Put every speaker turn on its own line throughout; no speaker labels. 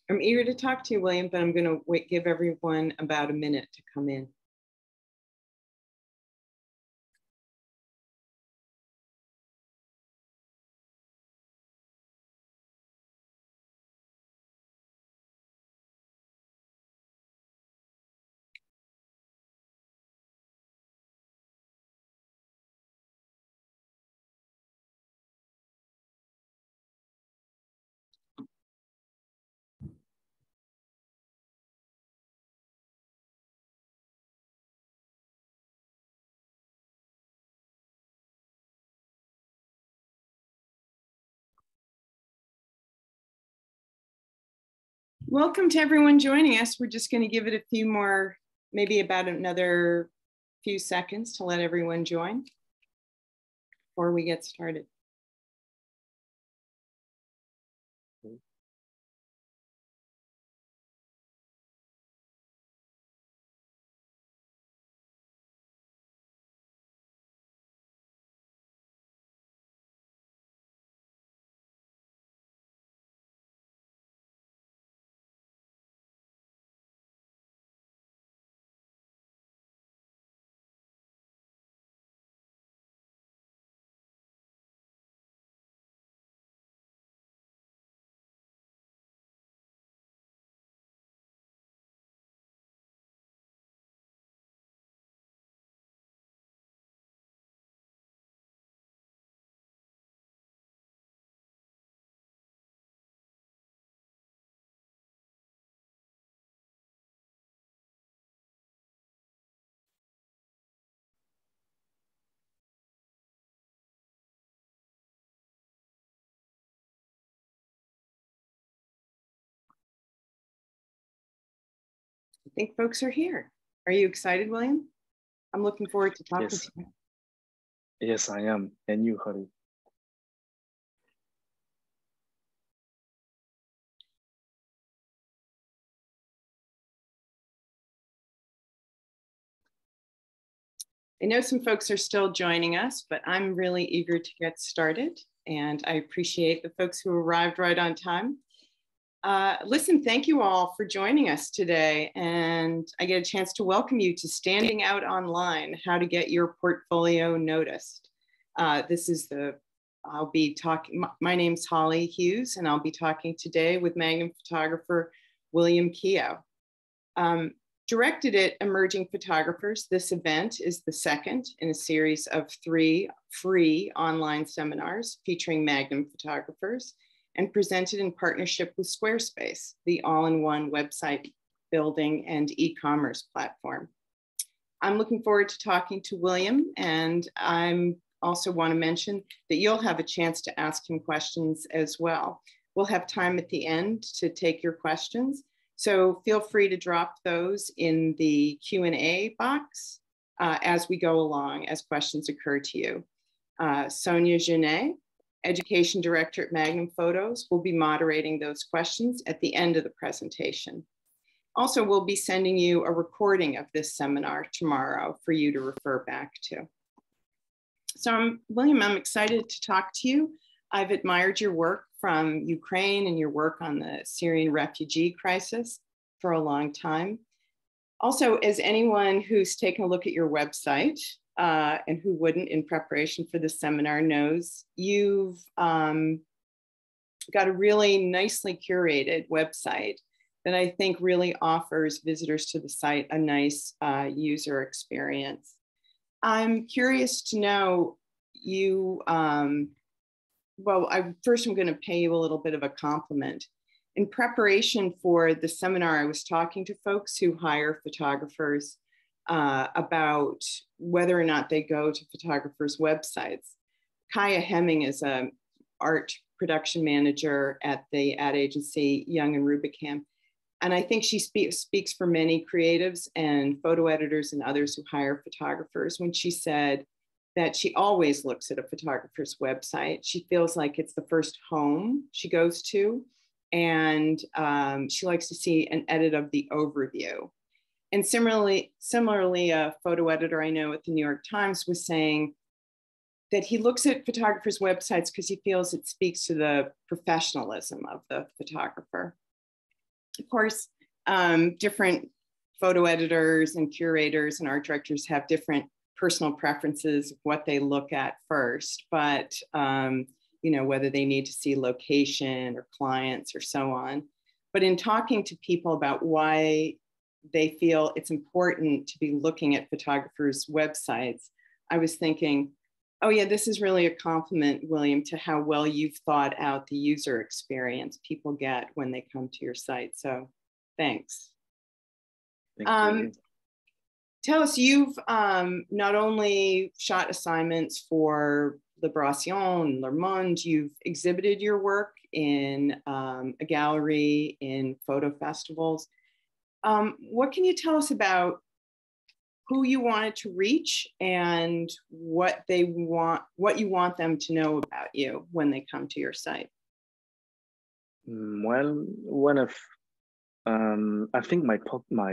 I'm eager to talk to you, William, but I'm going to give everyone about a minute to come in. Welcome to everyone joining us. We're just going to give it a few more, maybe about another few seconds to let everyone join before we get started. I think folks are here. Are you excited, William? I'm looking forward to talking to you.
Yes, I am. And you, Hari?
I know some folks are still joining us, but I'm really eager to get started. And I appreciate the folks who arrived right on time. Listen, thank you all for joining us today. And I get a chance to welcome you to Standing Out Online, How to Get Your Portfolio Noticed. I'll be talking, my name's Holly Hughes, and I'll be talking today with Magnum photographer William Keough. Directed at emerging photographers, this event is the second in a series of 3 free online seminars featuring Magnum photographers and presented in partnership with Squarespace, the all-in-one website building and e-commerce platform. I'm looking forward to talking to William, and I also want to mention that you'll have a chance to ask him questions as well. We'll have time at the end to take your questions. So feel free to drop those in the Q&A box as we go along, as questions occur to you. Sonia Genet, Education Director at Magnum Photos, will be moderating those questions at the end of the presentation. Also, we'll be sending you a recording of this seminar tomorrow for you to refer back to. So William, I'm excited to talk to you. I've admired your work from Ukraine and your work on the Syrian refugee crisis for a long time. Also, as anyone who's taken a look at your website, and who wouldn't in preparation for this seminar knows, you've got a really nicely curated website that I think really offers visitors to the site a nice user experience. I'm curious to know first I'm going to pay you a little bit of a compliment. In preparation for the seminar, I was talking to folks who hire photographers about whether or not they go to photographers' websites. Kaya Hemming is an art production manager at the ad agency Young and Rubicam. And I think she speaks for many creatives and photo editors and others who hire photographers when she said that she always looks at a photographer's website. She feels like it's the first home she goes to. And she likes to see an edit of the overview. And similarly, a photo editor I know at the New York Times was saying that he looks at photographers' websites because he feels it speaks to the professionalism of the photographer. Of course, different photo editors and curators and art directors have different personal preferences of what they look at first, but you know, whether they need to see location or clients or so on. But in talking to people about why they feel it's important to be looking at photographers' websites, I was thinking, oh yeah, this is really a compliment, William, to how well you've thought out the user experience people get when they come to your site. So thanks.
Thank you.
Tell us, you've not only shot assignments for Libération, Le Monde, you've exhibited your work in a gallery, in photo festivals. What can you tell us about who you wanted to reach and what you want them to know about you when they come to your site?
Well, one of I think my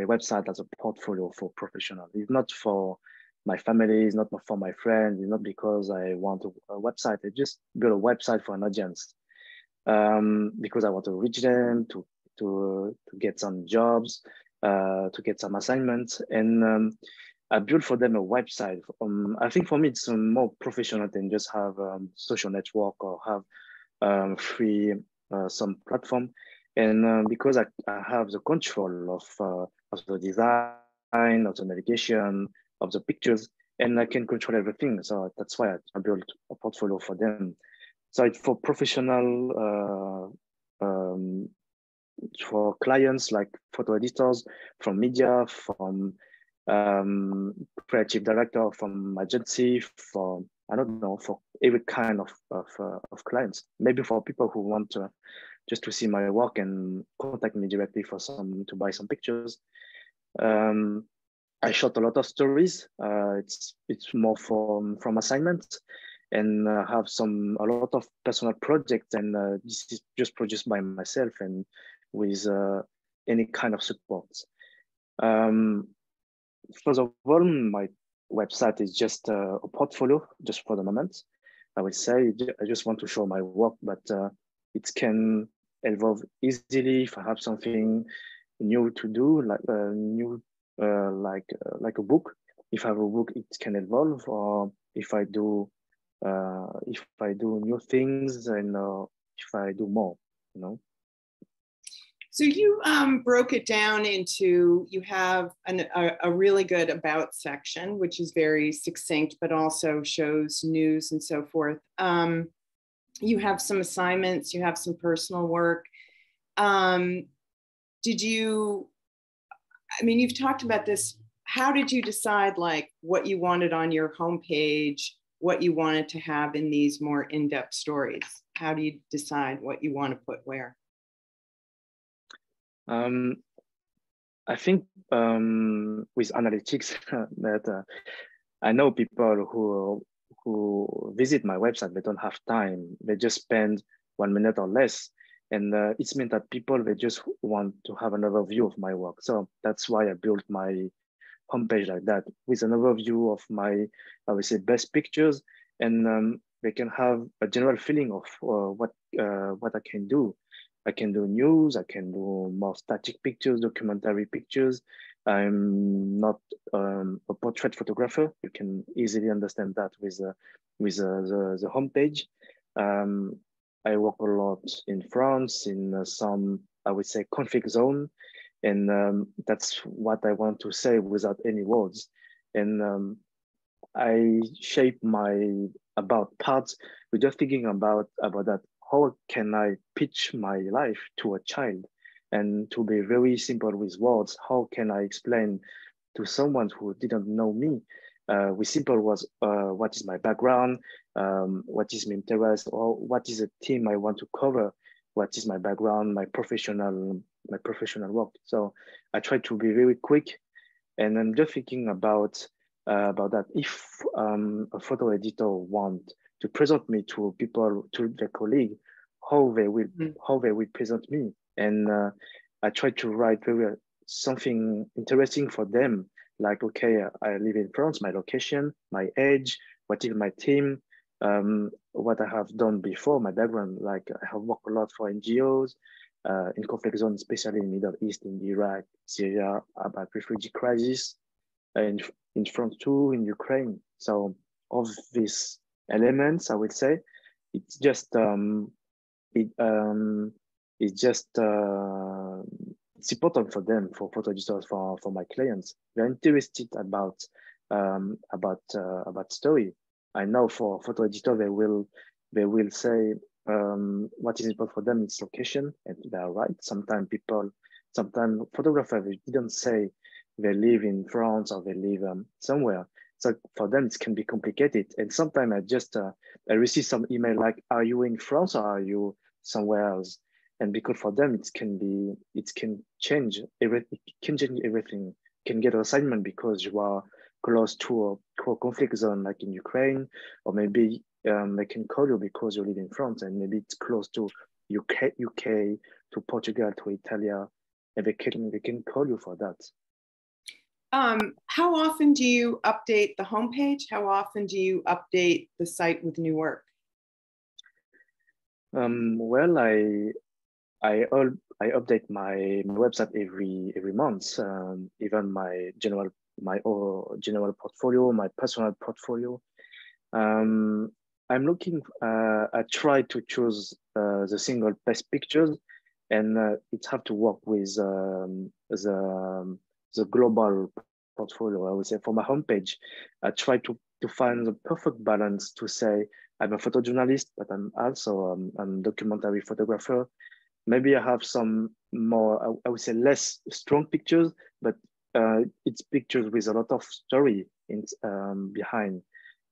website as a portfolio for professional. It's not for my family. It's not for my friends. It's not because I want a website. I just build a website for an audience because I want to reach them to get some jobs, to get some assignments, and I built for them a website. I think for me it's more professional than just have social network or have free some platform. And because I have the control of the design, of the navigation, of the pictures, and I can control everything. So that's why I built a portfolio for them. So it's for professional, for clients like photo editors, from media, from creative director, from agency, for, I don't know, for every kind of clients. Maybe for people who want to just to see my work and contact me directly for to buy some pictures. I shot a lot of stories. It's more from assignments, and have a lot of personal projects, and this is just produced by myself and with any kind of support. First of all, my website is just a portfolio, just for the moment. I would say I just want to show my work, but it can evolve easily if I have something new to do, like like a book. If I have a book, it can evolve, or if I do new things, and if I do more, you know.
So you broke it down into, you have a really good about section, which is very succinct, but also shows news and so forth. You have some assignments, you have some personal work. Did you, I mean, you've talked about this. How did you decide like what you wanted on your homepage, what you wanted to have in these more in-depth stories? How do you decide what you want to put where?
I think with analytics that I know people who visit my website, they don't have time. They just spend 1 minute or less. And it's meant that people, they just want to have an overview of my work. So that's why I built my homepage like that, with an overview of my, I would say, best pictures. And they can have a general feeling of what I can do. I can do news, I can do more static pictures, documentary pictures. I'm not a portrait photographer. You can easily understand that with the homepage. I work a lot in France, in some, I would say, conflict zone. And that's what I want to say without any words. And I shape my about parts with just thinking about that. How can I pitch my life to a child? And to be very simple with words, how can I explain to someone who didn't know me with simple words, what is my background, what is my interest, or what is the theme I want to cover, what is my background, my professional work. So I try to be very quick, and I'm just thinking about that. If a photo editor want to present me to people, to their colleague, how they will present me, and I try to write something interesting for them. Like, okay, I live in France, my location, my age, what is my team, what I have done before, my background. Like, I have worked a lot for NGOs, in conflict zones, especially in Middle East, in Iraq, Syria, about refugee crisis, and in France too, in Ukraine. So of these elements, I would say, it's just it it's just it's important for them, for photo editors, for my clients. They're interested about story. I know for photo editor they will say what is important for them is location, and they are right. Sometimes photographers didn't say they live in France or they live somewhere. So for them it can be complicated. And sometimes I receive some email like, "Are you in France or are you somewhere else?" And because for them it can change everything. You can get an assignment because you are close to a conflict zone like in Ukraine, or maybe they can call you because you live in France, and maybe it's close to UK to Portugal to Italy, and they can call you for that.
How often do you update the homepage? How often do you update the site with new work?
Well, I update my website every month. Even my general portfolio, my personal portfolio. I'm looking. I try to choose the single best pictures, and it have to work with the global portfolio. I would say for my homepage, I try to find the perfect balance to say I'm a photojournalist, but I'm also a documentary photographer. Maybe I have some more, I would say less strong pictures, but it's pictures with a lot of story behind.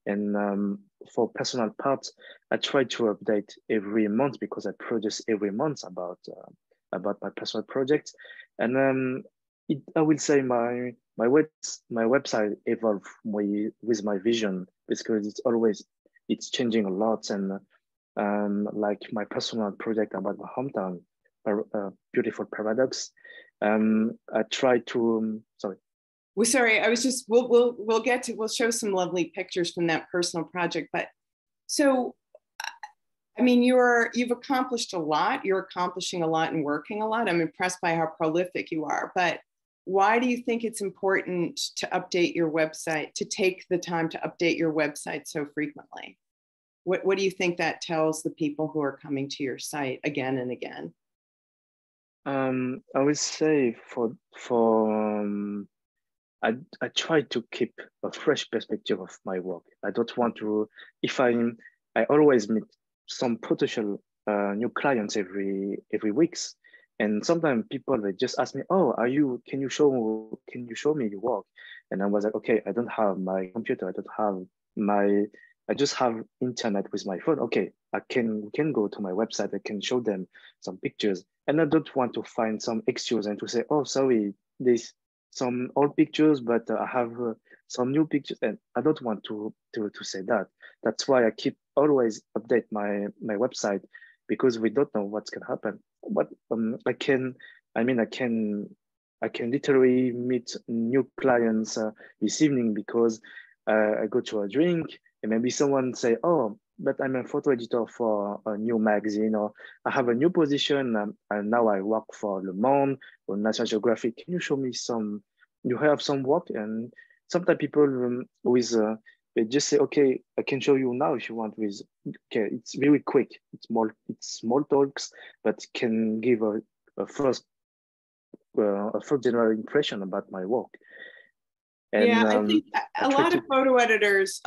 And for personal parts, I try to update every month because I produce every month about my personal projects. And I will say my website evolve with my vision, because it's changing a lot. And like my personal project about my hometown, Beautiful Paradox, I try to sorry.
Well, sorry, I was just we'll show some lovely pictures from that personal project. But so, I mean, you've accomplished a lot. You're accomplishing a lot and working a lot. I'm impressed by how prolific you are. But why do you think it's important to update your website, to take the time to update your website so frequently? What do you think that tells the people who are coming to your site again and again?
I would say I try to keep a fresh perspective of my work. I don't want to, I always meet some potential new clients every weeks. And sometimes people, they just ask me, "Oh, can you show me your work?" And I was like, "Okay, I don't have my computer. I just have internet with my phone. Okay, we can go to my website. I can show them some pictures." And I don't want to find some excuse and to say, "Oh, sorry, this some old pictures, but I have some new pictures," and I don't want to say that. That's why I keep always update my website, because we don't know what's gonna happen. But I can literally meet new clients this evening because I go to a drink and maybe someone say, "Oh, but I'm a photo editor for a new magazine," or "I have a new position and now I work for Le Monde or National Geographic. Can you show me you have some work?" And sometimes people they just say, "Okay, I can show you now if you want." Okay, it's very quick. It's small talks, but can give a first general impression about my work.
And, yeah, I think a lot of photo editors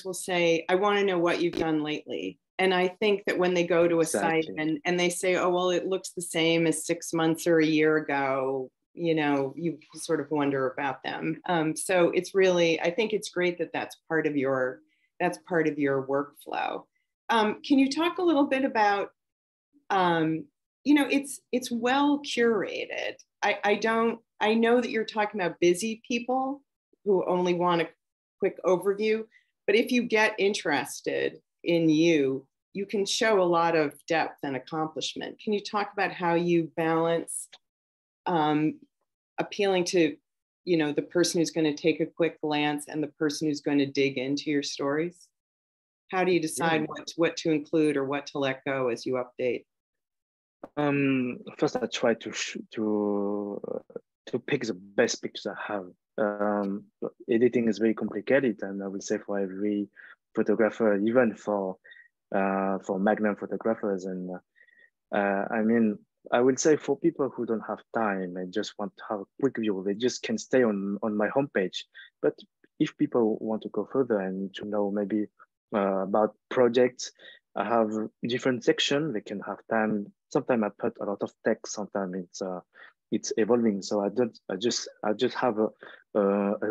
will say, "I want to know what you've done lately." And I think that when they go to a site and they say, "Oh, well, it looks the same as 6 months or a year ago," you sort of wonder about them. So it's really, I think it's great that that's part of your workflow. Can you talk a little bit about, it's well curated. I know that you're talking about busy people who only want a quick overview, but if you get interested in you can show a lot of depth and accomplishment. Can you talk about how you balance appealing to, the person who's going to take a quick glance and the person who's going to dig into your stories? How do you decide what to include or what to let go as you update?
First, I try to pick the best pictures I have. Editing is very complicated, and I will say for every photographer, even for Magnum photographers, and I mean, I will say for people who don't have time and just want to have a quick view, they just can stay on my homepage. But if people want to go further and to know maybe about projects, I have different sections. They can have time. Sometimes I put a lot of text. Sometimes it's evolving. So I just have a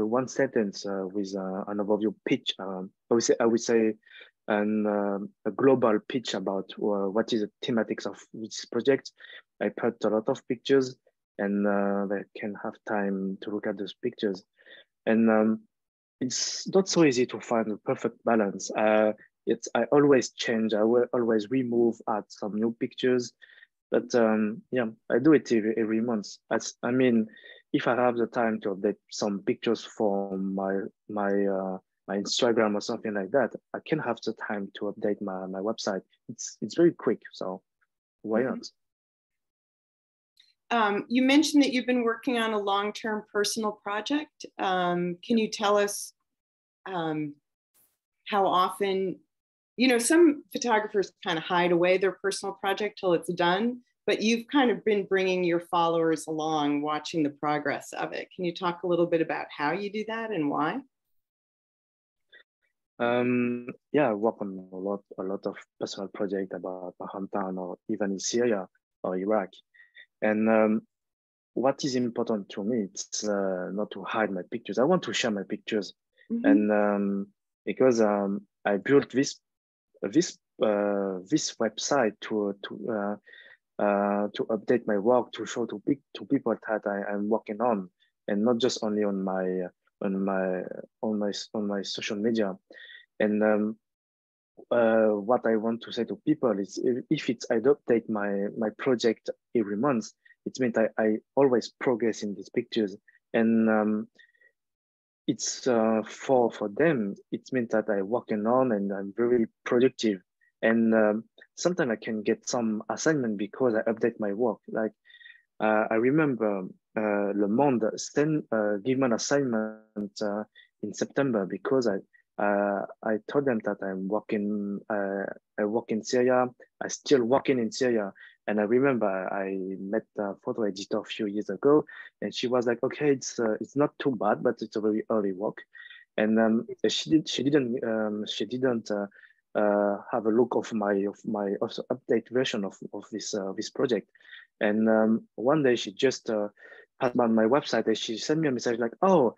one sentence with an overview pitch. I would say a global pitch about what is the thematics of this project. I put a lot of pictures, and they can have time to look at those pictures. And it's not so easy to find the perfect balance. I always change. I will always remove, add some new pictures. But yeah, I do it every month. I mean, if I have the time to update some pictures for my Instagram or something like that, I can have the time to update my website. It's very quick, so why not?
You mentioned that you've been working on a long-term personal project. Can you tell us how often, some photographers kind of hide away their personal project till it's done, but you've kind of been bringing your followers along, watching the progress of it. Can you talk a little bit about how you do that and why?
Yeah, I work on a lot of personal projects about my hometown or even in Syria or Iraq. And what is important to me, it's not to hide my pictures. I want to share my pictures. And because I built this website to update my work, to show to people that I'm working on, and not just only on my social media. And what I want to say to people is, if I update my project every month, it means I always progress in these pictures. And it's for them, it means that I'm working on and I'm very productive. And sometimes I can get some assignment because I update my work. Like I remember Le Monde gave me an assignment in September because I told them that I work in Syria. I still working in Syria. And I remember I met a photo editor a few years ago, and she was like, "Okay, it's not too bad, but it's a very early work." And she didn't have a look of my also update version of this project. And one day she just passed by my website and she sent me a message like, "Oh,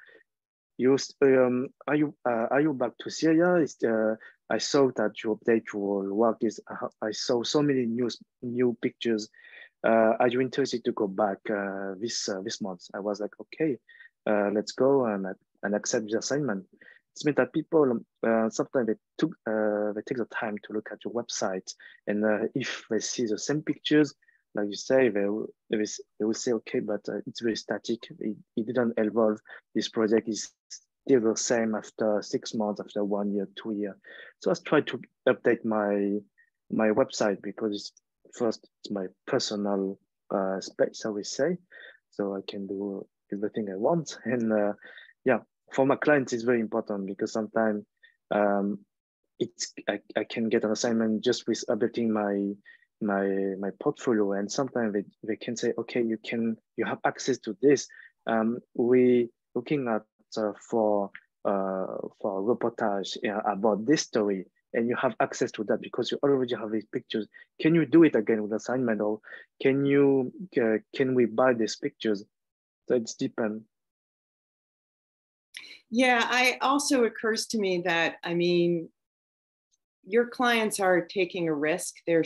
are you back to Syria? I saw that you update your work. I saw so many new pictures. Are you interested to go back this month?" I was like, "Okay, let's go and accept the assignment." It means that people sometimes they take the time to look at your website, and if they see the same pictures, like you say, they will say, "Okay, but it's very static. It didn't evolve. This project is still the same after 6 months, after 1 year, 2 years." So I try to update my website because it's my personal space, I will say, so I can do everything I want. And yeah, for my clients, it's very important because sometimes I can get an assignment just with updating my portfolio, and sometimes they can say, "Okay, you have access to this. We looking at for a reportage about this story, and you have access to that because you already have these pictures. Can you do it again with assignment, or can we buy these pictures?" So it's depend.
Yeah, I also occurs to me that, I mean, your clients are taking a risk. They're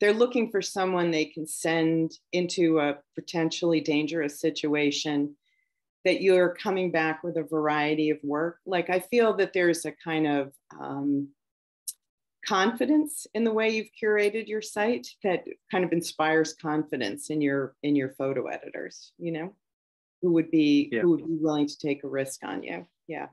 looking for someone they can send into a potentially dangerous situation, that you're coming back with a variety of work. Like, I feel that there's a kind of confidence in the way you've curated your site that kind of inspires confidence in your photo editors, who would be willing to take a risk on you. Yeah.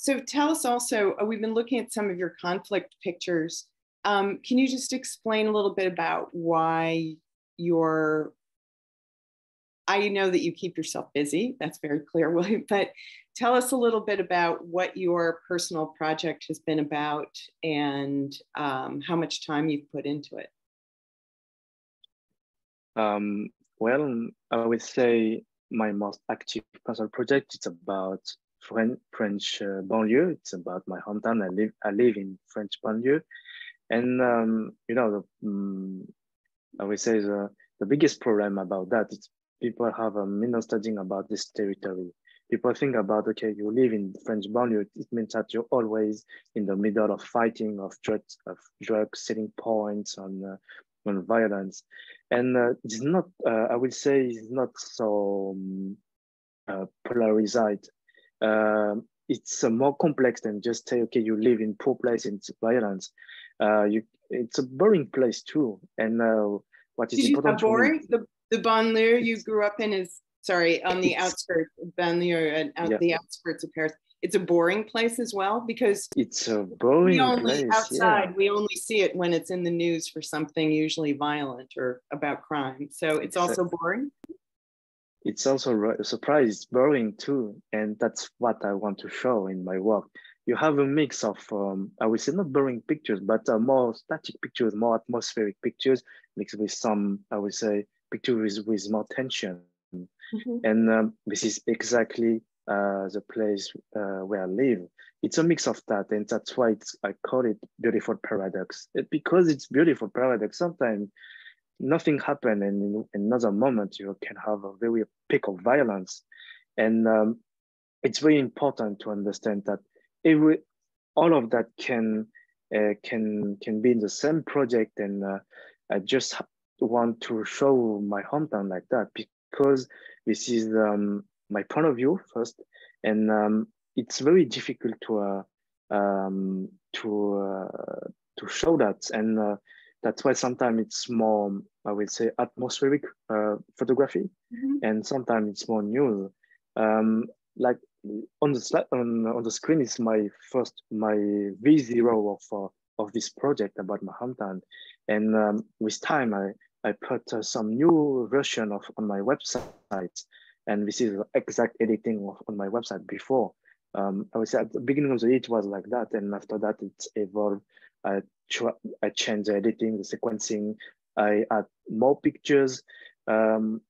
So tell us also, we've been looking at some of your conflict pictures. Can you just explain a little bit about why you're, I know that you keep yourself busy, that's very clear, William, but tell us a little bit about what your personal project has been about and how much time you've put into it.
Well, I would say my most active personal project is about French banlieue. It's about my hometown. I live in French banlieue, and you know, I would say the biggest problem about that is people have a misunderstanding about this territory. People think about, okay, you live in French banlieue, it means that you're always in the middle of fighting, of drug selling points, on violence. And it's not, I would say, it's not so polarized. It's more complex than just say, okay, you live in poor place and it's violence. It's a boring place too. And what is important
for me, the banlieue you
it's,
grew up in is, sorry, on the outskirts of banlieue and
yeah,
the outskirts of Paris. It's a boring place as well because
it's a boring place.
Outside,
yeah.
we only see it when it's in the news for something usually violent or about crime. So it's also boring.
It's also a surprise. It's boring too, and that's what I want to show in my work. You have a mix of, I would say, not boring pictures, but more static pictures, more atmospheric pictures, mixed with some, I would say, pictures with more tension. Mm-hmm. And this is exactly the place where I live. It's a mix of that, and that's why I call it beautiful paradox. Because it's beautiful paradox, sometimes nothing happened, and in another moment you can have a very peak of violence. And it's very important to understand that all of that can be in the same project. And I just want to show my hometown like that because this is my point of view first, and it's very difficult to show that. And that's why sometimes it's more, I would say, atmospheric photography, mm-hmm. and sometimes it's more news. Like on the slide, on the screen is my V0 of this project about my hometown, and with time I put some new version on my website, and this is exact editing on my website before. I would say at the beginning of the year it was like that, and after that it's evolved. I changed the editing, the sequencing. I add more pictures, and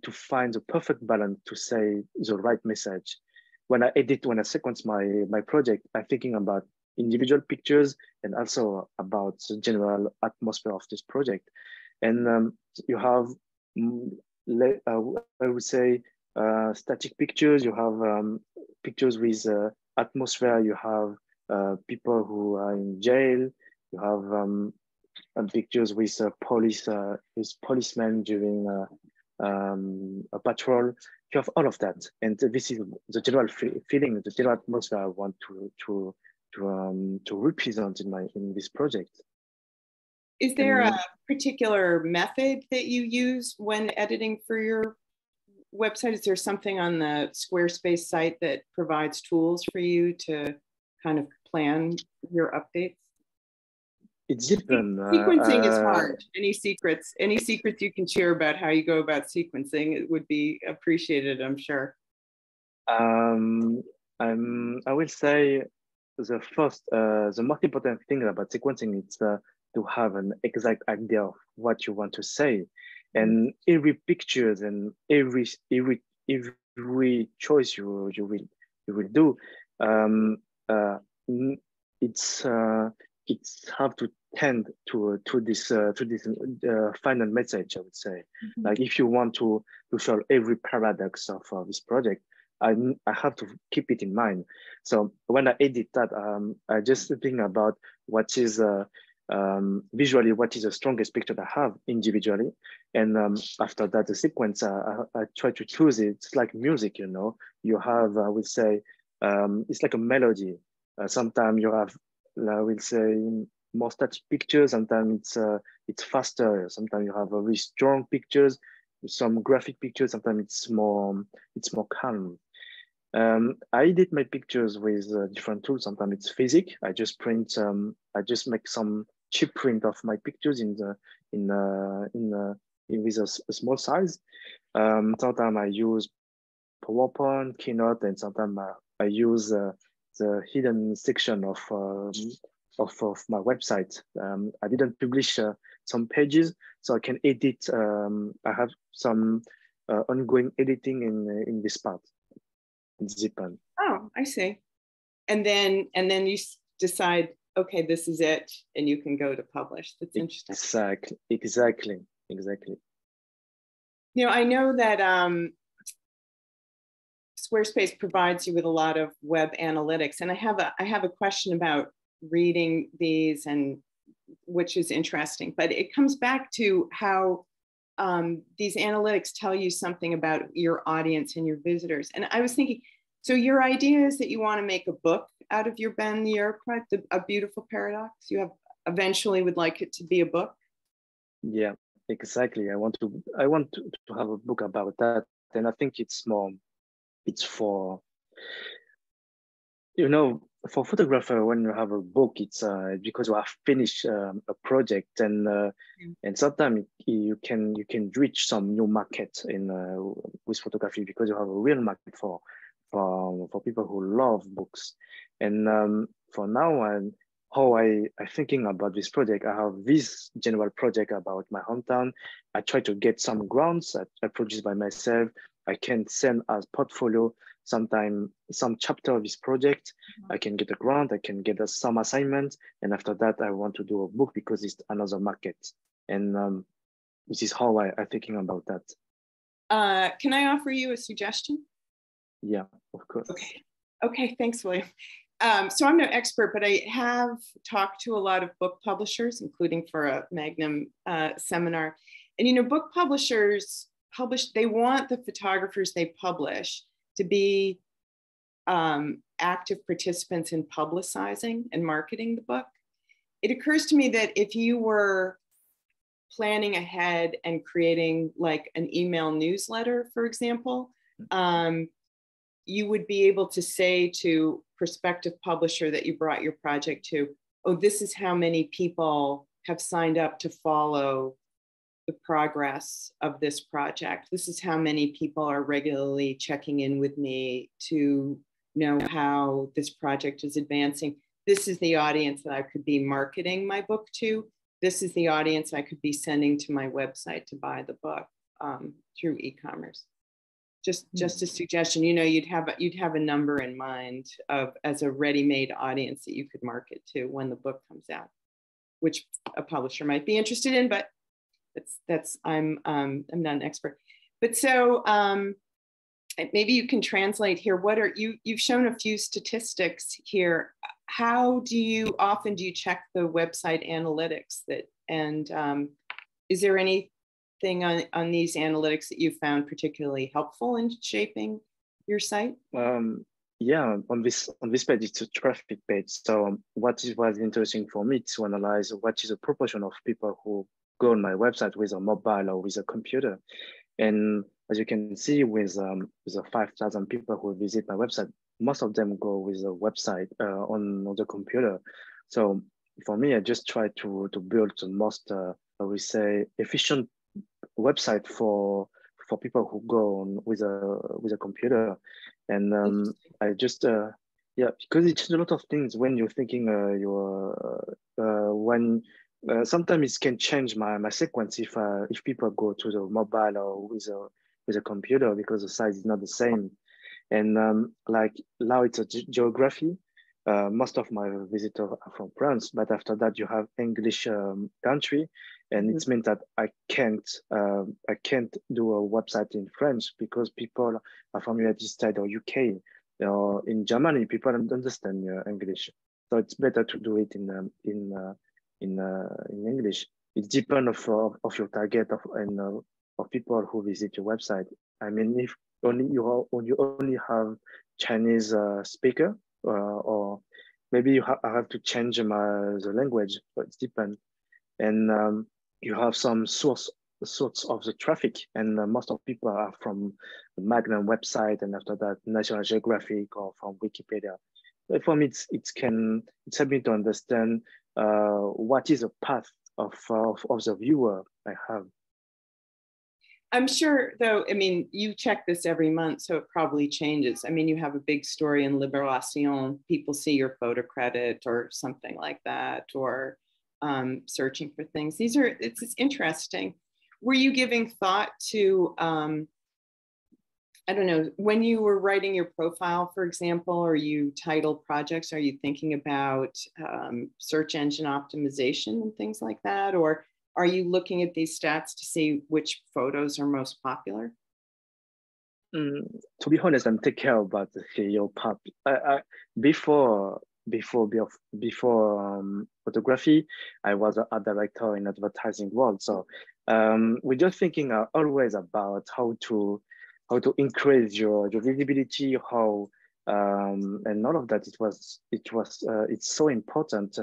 to find the perfect balance to say the right message. When I sequence my project, I'm thinking about individual pictures and also about the general atmosphere of this project. And you have, I would say, static pictures. You have pictures with atmosphere. You have people who are in jail. You have pictures with policemen during a patrol. You have all of that, and this is the general feeling, the general atmosphere I want to represent in this project.
Is there a particular method that you use when editing for your website? Is there something on the Squarespace site that provides tools for you to kind of plan your updates?
It's different.
Sequencing is hard. Any secrets you can share about how you go about sequencing, it would be appreciated, I'm sure.
I will say the most important thing about sequencing is to have an exact idea of what you want to say, and every pictures and every choice you will do, it's have to tend to this final message, I would say. Mm-hmm. Like if you want to show every paradox of this project, I have to keep it in mind. So when I edit that, I just think about what is visually what is the strongest picture I have individually, and after that the sequence I try to choose it. It's like music, you know. You have, I would say, it's like a melody. Sometimes you have, I will say, more static pictures. Sometimes it's faster. Sometimes you have very strong pictures, some graphic pictures. Sometimes it's more calm. I edit my pictures with different tools. Sometimes it's physics. I just print. I just make some cheap print of my pictures with a small size. Sometimes I use PowerPoint, Keynote, and sometimes I use the hidden section of my website. I didn't publish some pages, so I can edit. I have some ongoing editing in this part. In Zipan.
Oh, I see. And then you decide, okay, this is it, and you can go to publish. That's interesting.
Exactly.
You know, I know that Squarespace provides you with a lot of web analytics, and I have a question about reading these, and which is interesting, but it comes back to how these analytics tell you something about your audience and your visitors. And I was thinking, so your idea is that you want to make a book out of your Ben the Iroquois, A Beautiful Paradox? You have eventually would like it to be a book?
Yeah, exactly. I want to have a book about that. And I think it's for, for photographer, when you have a book, it's because you have finished a project, and sometimes you can reach some new market with photography, because you have a real market for people who love books. And for now, how I thinking about this project, I have this general project about my hometown. I try to get some grants I produce by myself. I can send as portfolio sometime some chapter of this project. I can get a grant, I can get some assignment, and after that I want to do a book because it's another market. And this is how I thinking about that.
Can I offer you a suggestion?
Yeah, of course.
Okay, thanks, William. So I'm no expert, but I have talked to a lot of book publishers, including for a Magnum seminar. And book publishers they want the photographers they publish to be active participants in publicizing and marketing the book. It occurs to me that if you were planning ahead and creating like an email newsletter, for example, you would be able to say to prospective publisher that you brought your project to, oh, this is how many people have signed up to follow the progress of this project. This is how many people are regularly checking in with me to know how this project is advancing. This is the audience that I could be marketing my book to. This is the audience I could be sending to my website to buy the book through e-commerce. Just a suggestion. You'd have a number in mind as a ready-made audience that you could market to when the book comes out, which a publisher might be interested in, but I'm not an expert. But so maybe you can translate here. You've shown a few statistics here. How often do you check the website analytics is there anything on these analytics that you found particularly helpful in shaping your site?
Yeah, on this page, it's a traffic page. So what was interesting for me to analyze what is the proportion of people who go on my website with a mobile or with a computer. And as you can see, with the 5,000 people who visit my website, most of them go with a website on the computer. So for me, I just try to build the most, I would say, efficient website for people who go on with a computer. And I just because it changes a lot of things when you're thinking sometimes it can change my sequence if people go to the mobile or with a computer, because the size is not the same. And like now it's a geography. Most of my visitors are from France, but after that you have English country, and it means that I can't do a website in French because people are from United States or UK. In Germany, people don't understand English, so it's better to do it in English. It depends of your target of people who visit your website. I mean, if you only have Chinese speaker, or maybe I have to change the language, but it depends. And you have some source source of the traffic, and most of people are from the Magnum website, and after that, National Geographic or from Wikipedia. But for me, it's helped me to understand what is the path of the viewer I have.
I'm sure, though, I mean, you check this every month, so it probably changes. I mean, you have a big story in Libération, people see your photo credit or something like that, or searching for things. It's interesting. Were you giving thought to, I don't know, when you were writing your profile, for example, or you titled projects, are you thinking about search engine optimization and things like that? Or are you looking at these stats to see which photos are most popular?
To be honest, I'm take care about the SEO part. Before photography, I was an art director in advertising world. So we're just thinking always about how to increase your visibility, and all of that. It's so important,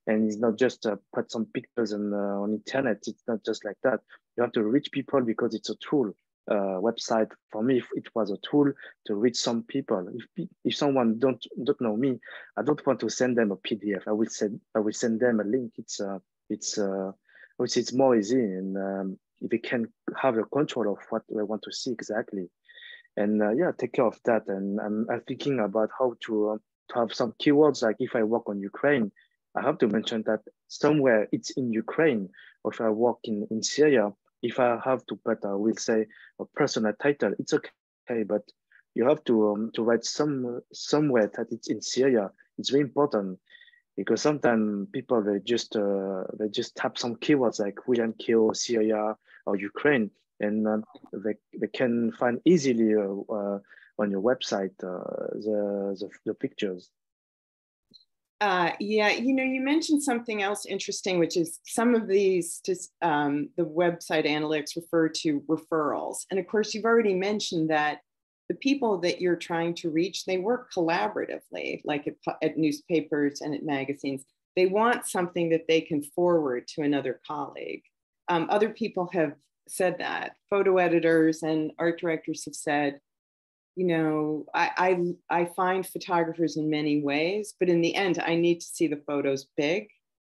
and it's not just put some pictures on internet. It's not just like that. You have to reach people because it's a tool. Website for me, it was a tool to reach some people. If someone don't know me, I don't want to send them a PDF. I will send them a link. Which it's more easy, and they can have a control of what they want to see exactly. And yeah, take care of that. And I'm thinking about how to have some keywords. Like if I work on Ukraine, I have to mention that somewhere it's in Ukraine. Or if I work in Syria, if I have to put, we'll say, a personal title, it's okay. But you have to write somewhere that it's in Syria. It's very important because sometimes people they just tap some keywords like William Keogh, Syria, or Ukraine, and they can find easily on your website the pictures.
Yeah, you know, you mentioned something else interesting, which is some of these, the website analytics refer to referrals. And of course, you've already mentioned that the people that you're trying to reach, they work collaboratively, like at newspapers and at magazines. They want something that they can forward to another colleague. Other people have said that. Photo editors and art directors have said, you know, I find photographers in many ways, but in the end, I need to see the photos big,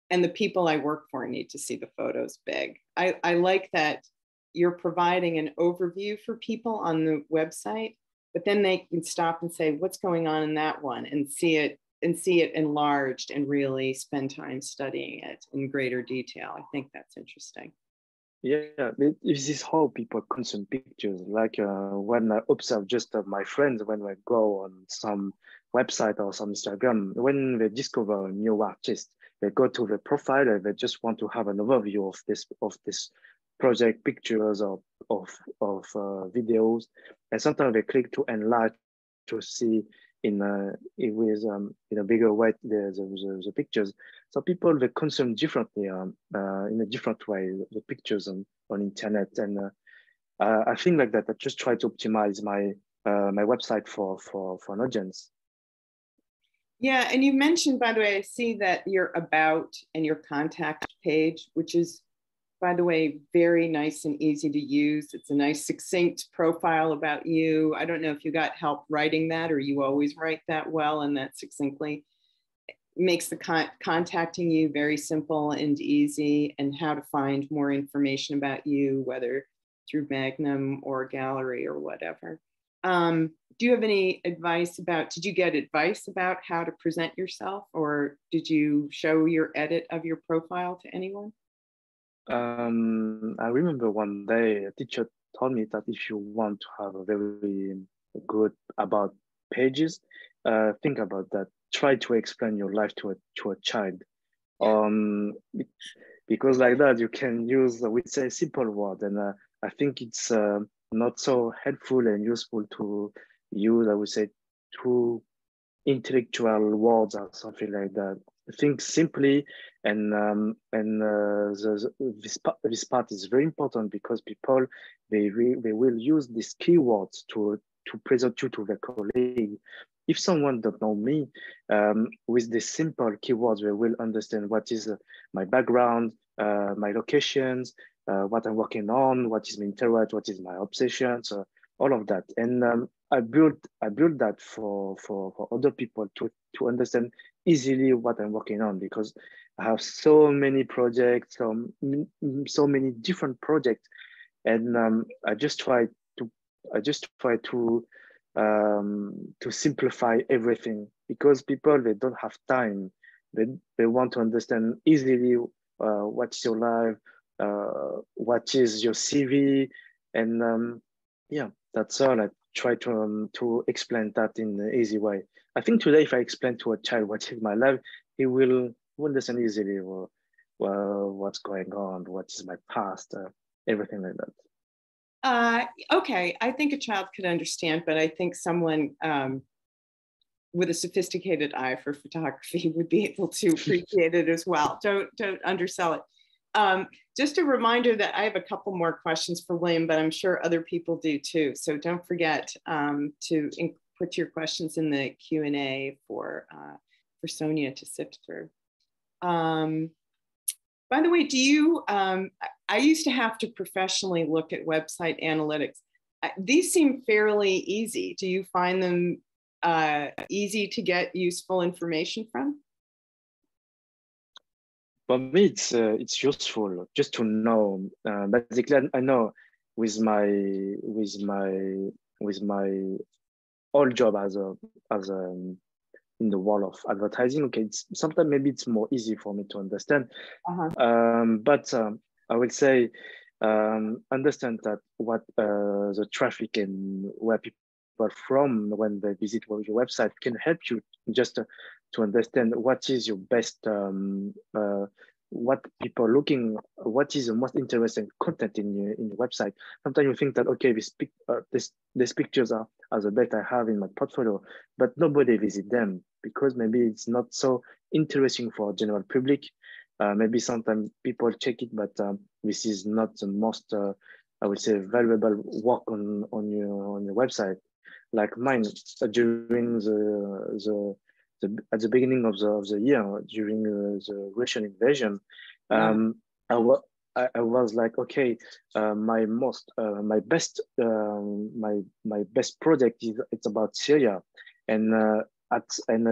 and the people I work for need to see the photos big. I like that you're providing an overview for people on the website, but then they can stop and say, what's going on in that one, and see it enlarged and really spend time studying it in greater detail. I think that's interesting.
Yeah, this is how people consume pictures. Like when I observe just my friends, when I go on some website or some Instagram, when they discover a new artist, they go to the profile and they just want to have an overview of this project, pictures of videos, and sometimes they click to enlarge to see in a bigger way the pictures. So people they consume differently in a different way the pictures on internet, and I think like that. I just try to optimize my my website for an audience.
Yeah, and you mentioned, by the way, I see that your about and your contact page, which is, by the way, very nice and easy to use. It's a nice succinct profile about you. I don't know if you got help writing that or you always write that well and that succinctly. Makes the contacting you very simple and easy, and how to find more information about you, whether through Magnum or Gallery or whatever. Do you have any advice did you get advice about how to present yourself, or did you show your edit of your profile to anyone?
I remember one day a teacher told me that if you want to have a very good about pages, think about that. Try to explain your life to a child, because like that you can use we say simple word, and I think it's not so helpful and useful to use, I would say, too intellectual words or something like that. Think simply, and this part is very important because people they will use these keywords to present you to their colleague. If someone don't know me, with the simple keywords, they will understand what is my background, my locations, what I'm working on, what is my interest, what is my obsession, so all of that. And I built that for other people to understand easily what I'm working on, because I have so many projects, so many different projects, and I just try to simplify everything, because people, they don't have time. They want to understand easily what's your life, what is your CV, and yeah, that's all. I try to explain that in an easy way. I think today, if I explain to a child what is my life, he will understand easily what's going on, what is my past, everything like that.
Okay, I think a child could understand, but I think someone with a sophisticated eye for photography would be able to appreciate it as well. Don't undersell it. Just a reminder that I have a couple more questions for William, but I'm sure other people do too. So don't forget to put your questions in the Q&A for Sonia to sift through. By the way, do you, I used to have to professionally look at website analytics. These seem fairly easy. Do you find them easy to get useful information from?
For me, it's useful just to know. Basically, I know with my old job as in the world of advertising. Okay, sometimes maybe it's more easy for me to understand. But I will say understand that what the traffic and where people are from when they visit your website can help you just to understand what is your best, what people are looking, what is the most interesting content in your website. Sometimes you think that, okay, these pictures are the best I have in my portfolio, but nobody visit them because maybe it's not so interesting for general public. Maybe sometimes people check it, but this is not the most, I would say, valuable work on your website. Like mine, during at the beginning of the year, during the Russian invasion, I was like, okay, my best project it's about Syria, and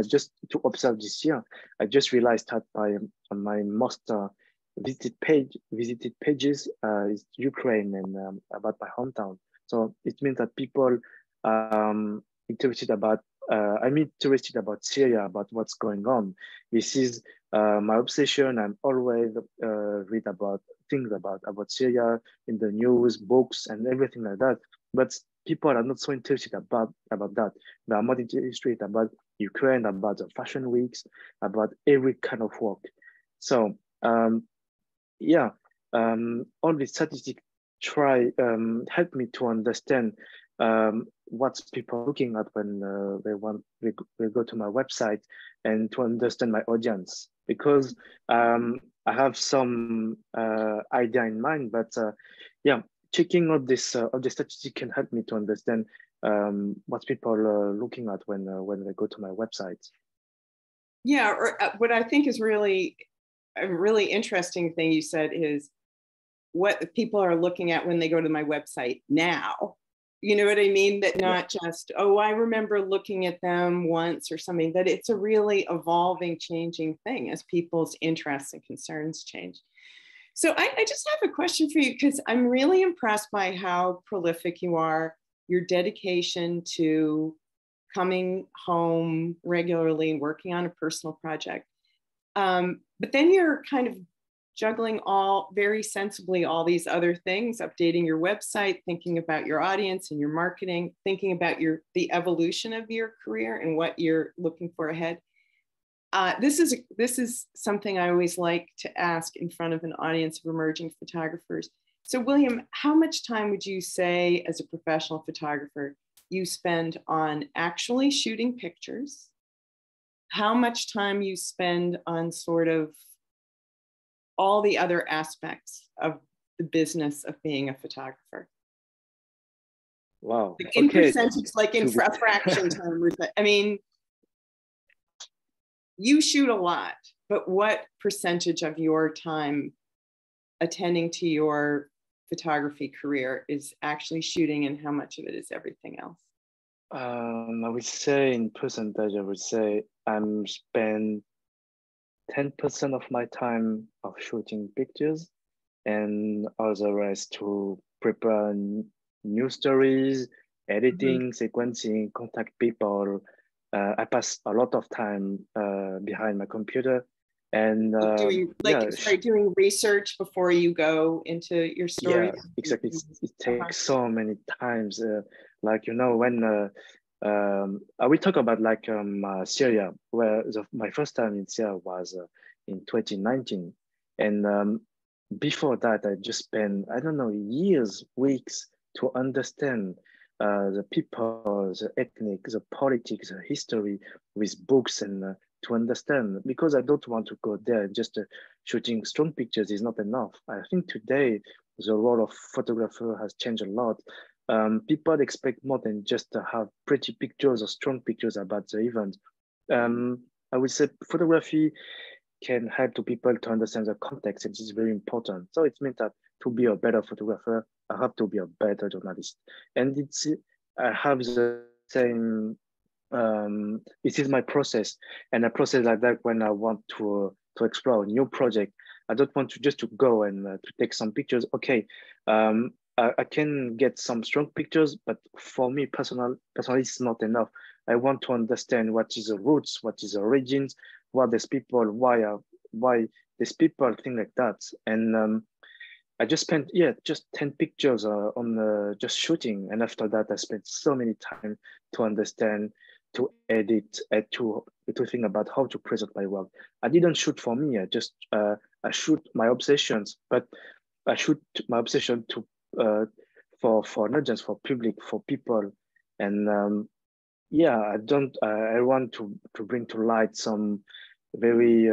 just to observe this year, I just realized that my most visited pages is Ukraine and about my hometown. So it means that people interested about. I'm interested about Syria, about what's going on. This is my obsession. I'm always read about things about Syria in the news, books, and everything like that. But people are not so interested about that. They are more interested about Ukraine, about the fashion weeks, about every kind of work. So all these statistics help me to understand what people are looking at when they go to my website, and to understand my audience, because I have some idea in mind, but checking out this the statistics can help me to understand what people are looking at when they go to my website.
Yeah, or what I think is really a really interesting thing you said is what people are looking at when they go to my website now. You know what I mean? That not just, oh, I remember looking at them once or something, that it's a really evolving, changing thing as people's interests and concerns change. So I just have a question for you, because I'm really impressed by how prolific you are, your dedication to coming home regularly and working on a personal project. But then you're kind of juggling all very sensibly all these other things, updating your website, thinking about your audience and your marketing, thinking about the evolution of your career and what you're looking for ahead. This is something I always like to ask in front of an audience of emerging photographers. So William, how much time would you say as a professional photographer you spend on actually shooting pictures? How much time you spend on sort of all the other aspects of the business of being a photographer?
Wow.
Like in percentage, like in fraction terms. I mean, you shoot a lot, but what percentage of your time attending to your photography career is actually shooting, and how much of it is everything else?
I would say in percentage, I would say I'm spend 10% of my time of shooting pictures and all the rest to prepare new stories, editing, sequencing, contact people. I pass a lot of time behind my computer and
doing research before you go into your stories.
Yeah, exactly. It takes so many times. Like, you know, when I will talk about like Syria, where my first time in Syria was in 2019. And before that, I just spent, I don't know, years, weeks to understand the people, the ethnic, the politics, the history with books and to understand, because I don't want to go there just shooting strong pictures is not enough. I think today the role of photographer has changed a lot. People expect more than just to have pretty pictures or strong pictures about the event. I would say photography can help to people to understand the context. It is very important. So it means that to be a better photographer, I have to be a better journalist. And I have the same, this is my process. And a process like that when I want to explore a new project, I don't want to just to go and to take some pictures. Okay, I can get some strong pictures, but for me personally, it's not enough. I want to understand what is the roots, what is the origins, what these people, why these people think like that. And I just spent just 10 pictures on just shooting, and after that I spent so many time to understand, to edit, and to think about how to present my work. I didn't shoot for me. I shoot my obsessions, but I shoot my obsession to for not just for public, for people. And I want to bring to light some very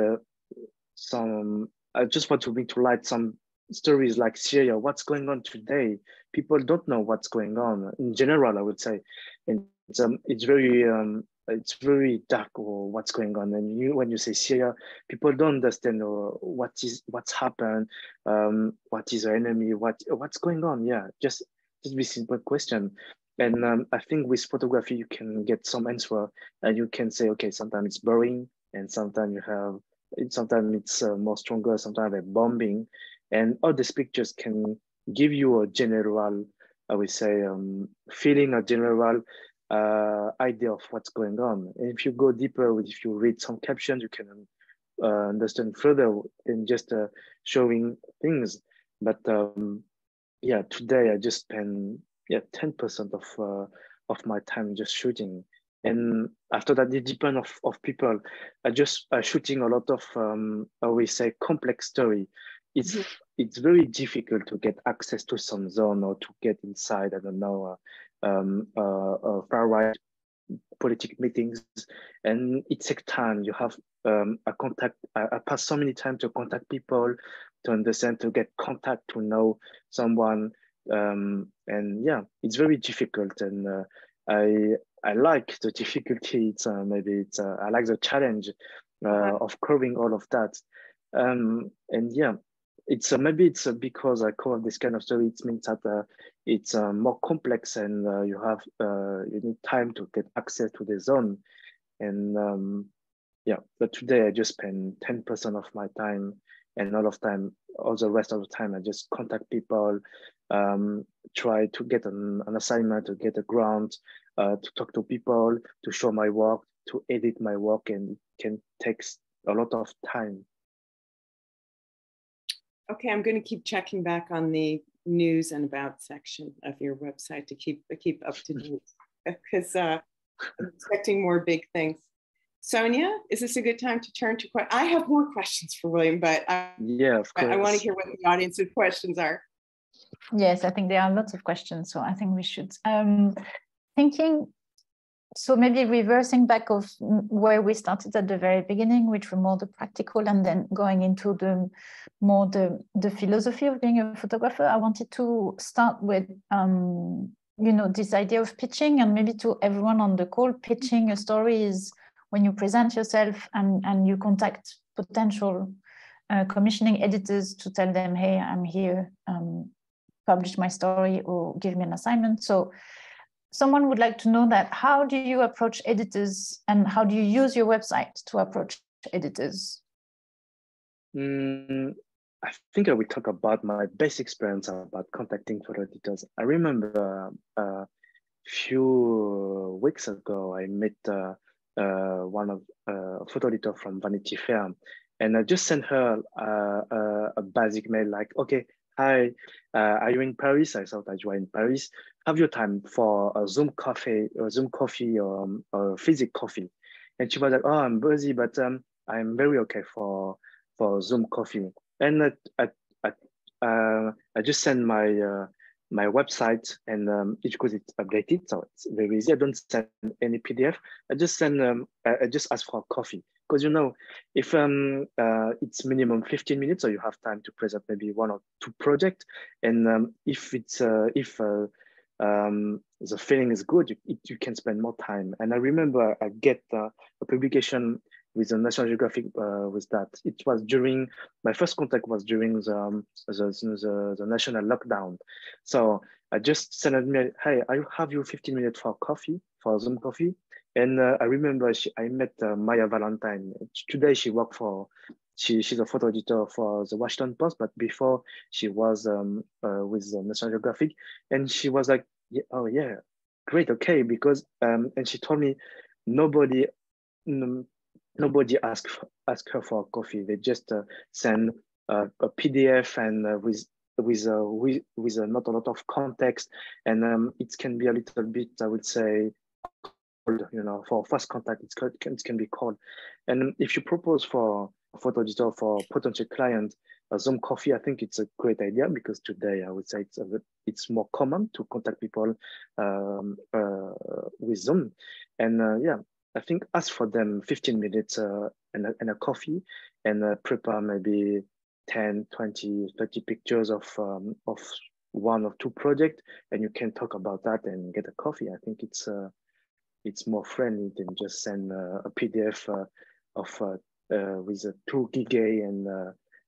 I just want to bring to light some stories like Syria. What's going on today? People don't know what's going on in general, I would say. And it's very dark, or what's going on. And when you say Syria, people don't understand what's happened, what is our enemy, what's going on. Yeah, just this simple question. And I think with photography you can get some answer, and you can say, okay, sometimes it's boring, and sometimes sometimes it's more stronger, sometimes a bombing, and all these pictures can give you a general, I would say, feeling, a general idea of what's going on. And if you go deeper, if you read some captions, you can understand further than just showing things. But today I just spend 10% of my time just shooting. And after that, it depends of people. I just shooting a lot of I will say complex story. It's very difficult to get access to some zone, or to get inside, I don't know, far right political meetings, and it takes time. You have I pass so many time to contact people, to understand, to get contact, to know someone, and yeah, it's very difficult. And I like the difficulty. I like the challenge of covering all of that. And yeah, maybe it's because I cover this kind of story. It means that it's more complex, and you need time to get access to the zone. And but today I just spend 10% of my time, and all the rest of the time I just contact people, try to get an assignment, to get a grant, to talk to people, to show my work, to edit my work, and it can take a lot of time.
Okay, I'm going to keep checking back on the news and about section of your website to keep up to date, because I'm expecting more big things. Sonia, is this a good time to turn to questions? I have more questions for William, but
of course.
I want to hear what the audience's questions are.
Yes, I think there are lots of questions, so I think we should. Thinking, so maybe reversing back of where we started at the very beginning, which were more the practical, and then going into the philosophy of being a photographer. I wanted to start with this idea of pitching, and maybe to everyone on the call, pitching a story is when you present yourself and you contact potential commissioning editors to tell them, hey, I'm here, publish my story or give me an assignment. So someone would like to know that, how do you approach editors and how do you use your website to approach editors?
I think I will talk about my best experience about contacting photo editors. I remember a few weeks ago, I met one of photo editor from Vanity Fair, and I just sent her a basic mail like, okay, hi, are you in Paris? I thought that you were in Paris. Have you time for a Zoom coffee or physical coffee? And she was like, oh, I'm busy, but I'm very okay for Zoom coffee. And I just send my my website, and each course it's updated, so it's very easy. I don't send any PDF. I just send I just ask for a coffee, because if it's minimum 15 minutes, so you have time to present maybe 1 or 2 projects, and if it's the feeling is good, you can spend more time. And I remember I get a publication with the National Geographic with that. It was during, my first contact was during the national lockdown. So I just sent a mail, hey, I have you 15 minutes for coffee, for Zoom coffee. And I remember I met Maya Valentine. Today she worked she's a photo editor for the Washington Post, but before she was with National Geographic. And she was like, yeah, oh yeah, great, okay, because, and she told me nobody asked her for coffee. They just send a PDF and with not a lot of context, and it can be a little bit, I would say, cold, for first contact, it can be cold. And if you propose for a photo editor, for potential client, a Zoom coffee, I think it's a great idea, because today I would say it's more common to contact people with Zoom. And yeah, I think ask for them 15 minutes and a coffee, and prepare maybe 10, 20, 30 pictures of 1 or 2 projects, and you can talk about that and get a coffee. I think it's more friendly than just send a PDF with a 2 gig, and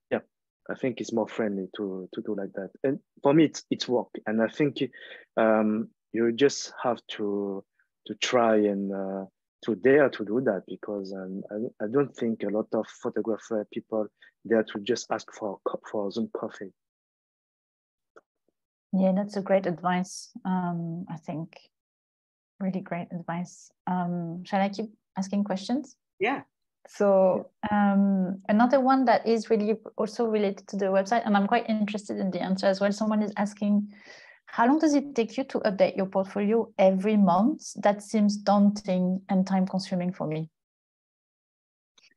yeah, I think it's more friendly to do like that. And for me, it's work, and I think you just have to try and to dare to do that, because I don't think a lot of photographer people dare to just ask for Zoom coffee.
Yeah, that's a great advice. I think really great advice. Shall I keep asking questions?
Yeah.
So another one that is really also related to the website, and I'm quite interested in the answer as well. Someone is asking, how long does it take you to update your portfolio every month? That seems daunting and time consuming for me.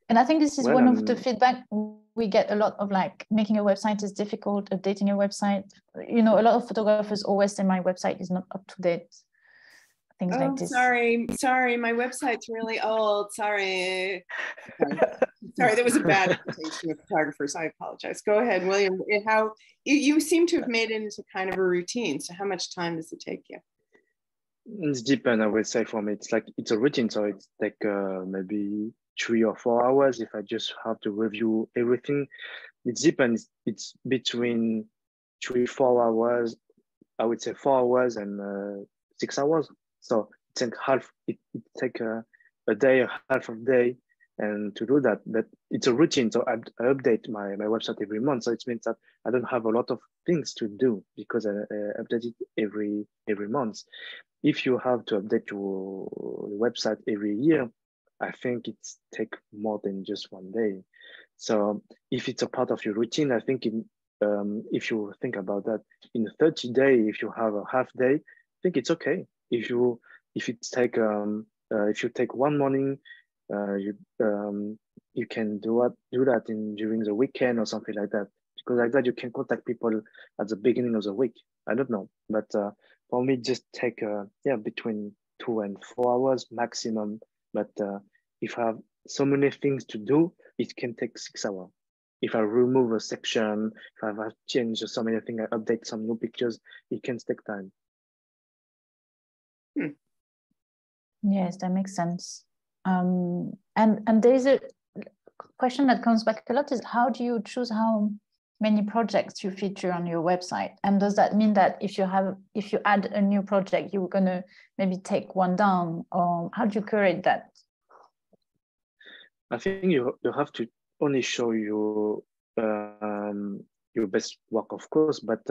And I think this is one of the feedback we get a lot of, like, making a website is difficult, updating a website. A lot of photographers always say my website is not up to date. Things like this.
Sorry, my website's really old. Sorry, that was a bad invitation of photographers. I apologize. Go ahead, William. How you seem to have made it into kind of a routine. So how much time does it take you?
It's depends, I would say. For me, it's a routine. So it's like maybe 3 or 4 hours if I just have to review everything. It depends. It's between 3-4 hours. I would say 4 hours and 6 hours. So it take a day, half a day, and to do that. But it's a routine. So I update my website every month. So it means that I don't have a lot of things to do, because I update it every month. If you have to update your website every year, I think it's take more than just 1 day. So if it's a part of your routine, I think if you think about that, in 30 days, if you have a half day, I think it's okay. If you take 1 morning, you can do that during the weekend or something like that, because like that you can contact people at the beginning of the week. I don't know, but for me, just take between 2 and 4 hours maximum. But if I have so many things to do, it can take 6 hours. If I remove a section, if I have changed so many things, I update some new pictures, it can take time.
Yes, that makes sense. And there is question that comes back a lot is, how do you choose how many projects you feature on your website? And does that mean that if you add a new project, you're going to maybe take one down, or how do you curate that?
I think you have to only show your best work, of course, but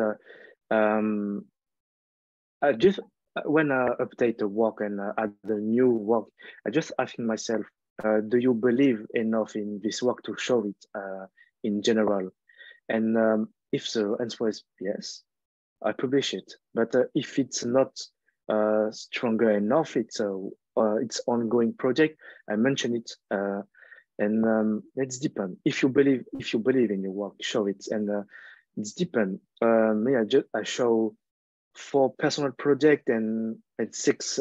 I just, when I update a work and add a new work, I just asking myself, do you believe enough in this work to show it in general? And if the answer is yes, I publish it. But if it's not stronger enough, it's ongoing project, I mention it, and it's depend. If you believe in your work, show it, and it's depend. Me, I show 4 personal project and 6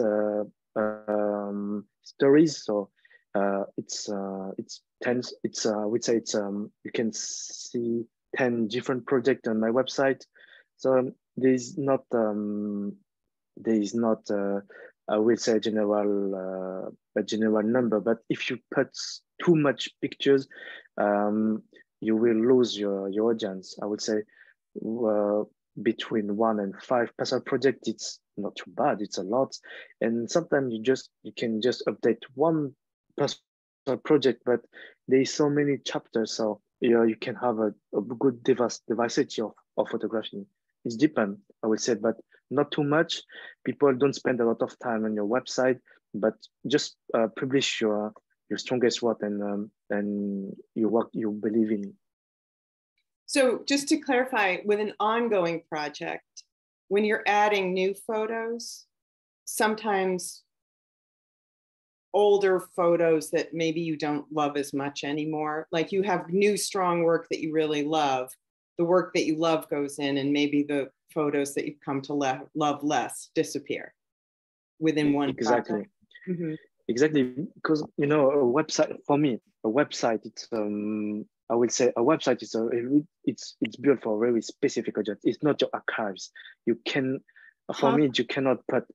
stories. So it's 10. It's I would say it's you can see 10 different projects on my website. So there is not I would say a general number. But if you put too much pictures, you will lose your audience. I would say between 1 and 5 personal projects, it's not too bad. It's a lot, and sometimes you can just update 1 personal project, but there is so many chapters, so you can have a good diversity of photography. It's depend, I would say, but not too much. People don't spend a lot of time on your website, but just publish your strongest work and your work you believe in.
So just to clarify, with an ongoing project, when you're adding new photos, sometimes older photos that maybe you don't love as much anymore, like you have new strong work that you really love, the work that you love goes in, and maybe the photos that you've come to love less disappear within one
exactly
project. Mm-hmm.
Exactly, because a website, for me, a website, it's I would say a website is it's built for a very specific audience. It's not your archives. You can, for me, you cannot put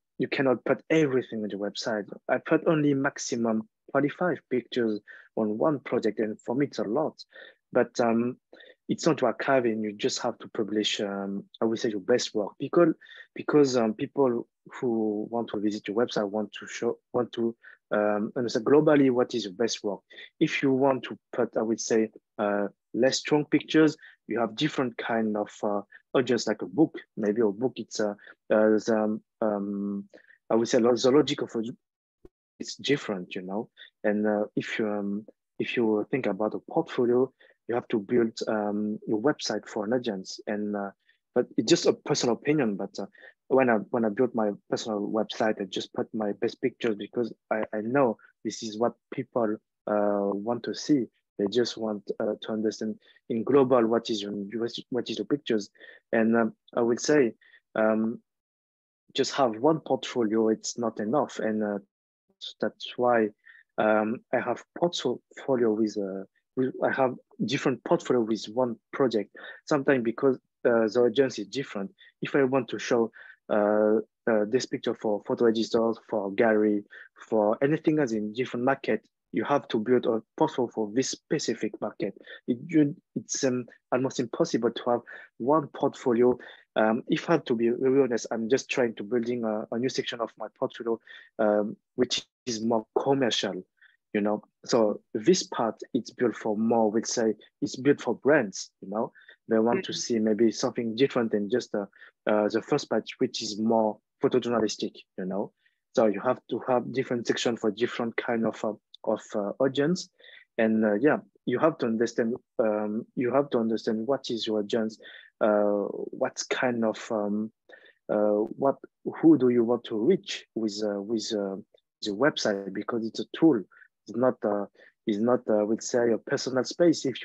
everything on your website. I put only maximum 45 pictures on one project, and for me it's a lot. But it's not archiving. You just have to publish. I would say your best work, because people who want to visit your website want to understand globally what is your best work. If you want to put, I would say, less strong pictures, you have different kind of audience, like a book. Maybe a book, it's I would say the logic of it's different, And if you think about a portfolio, you have to build your website for an audience. And but it's just a personal opinion. But when I built my personal website, I just put my best pictures because I know this is what people want to see. They just want to understand in global what is your pictures. And I would say just have one portfolio, it's not enough. And that's why I have portfolio with I have different portfolio with one project. Sometimes because the audience is different. If I want to show this picture for photo editors, for gallery, for anything else in different market, you have to build a portfolio for this specific market. It's almost impossible to have one portfolio. If I have to be very honest, I'm just trying to building a new section of my portfolio, which is more commercial, So this part, it's built for more, we'll say, it's built for brands, They want to see maybe something different than just the first part, which is more photojournalistic, So you have to have different section for different kind of audience. And you have to understand what is your audience, what kind of who do you want to reach with the website, because it's a tool. It's not would say a personal space. If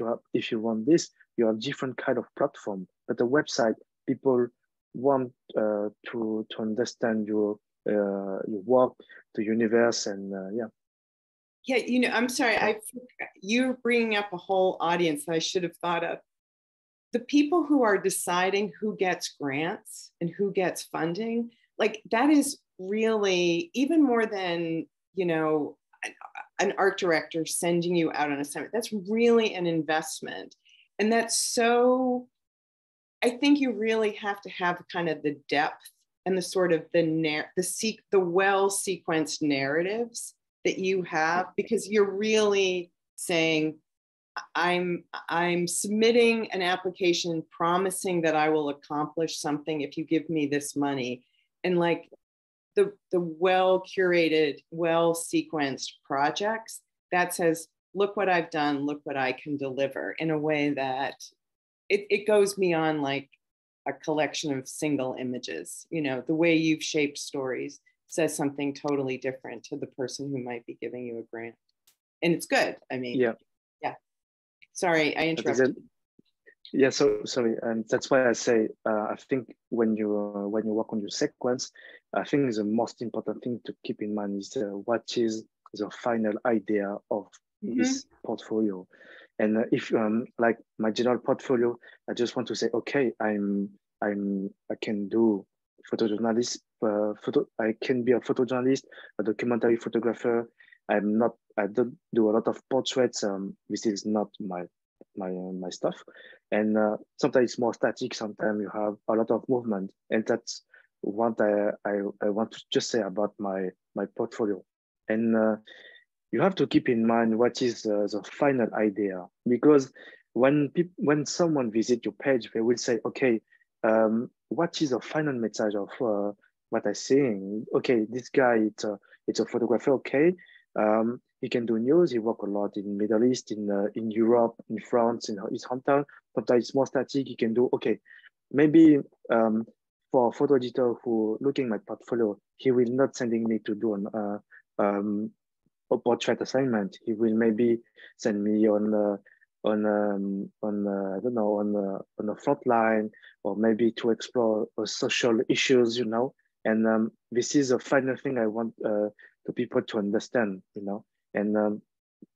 you want this, you have different kind of platform. But the website, people want to understand your work, the universe, and
Yeah, I'm sorry. You're bringing up a whole audience that I should have thought of. The people who are deciding who gets grants and who gets funding, like that is really even more than, an art director sending you out on assignment. That's really an investment. And that's so, I think you really have to have kind of the depth and the sort of the well-sequenced narratives that you have, because you're really saying, I'm submitting an application promising that I will accomplish something if you give me this money. And like the well-curated, well-sequenced projects that says, look what I've done, look what I can deliver, in a way that it goes beyond like a collection of single images. You know, the way you've shaped stories says something totally different to the person who might be giving you a grant. And it's good. I mean, yeah. Sorry, I interrupted.
Yeah, so sorry, and that's why I say I think when you work on your sequence, I think the most important thing to keep in mind is what is the final idea of this portfolio. And if like my general portfolio, I just want to say, okay, I can do photojournalist, I can be a photojournalist, a documentary photographer. I don't do a lot of portraits. This is not my stuff. And sometimes it's more static. Sometimes you have a lot of movement, and that's what I want to just say about my portfolio. And you have to keep in mind what is the final idea, because when someone visits your page, they will say, okay, what is the final message of what I'm saying? Okay, this guy, it's a photographer. Okay, he can do news. He work a lot in Middle East, in Europe, in France, in his hometown. Sometimes it's more static. He can do, okay, maybe for a photo editor who looking at my portfolio, he will not sending me to do a portrait assignment. He will maybe send me on I don't know, on a front line, or maybe to explore social issues, you know. And this is a final thing I want the people to understand, you know. And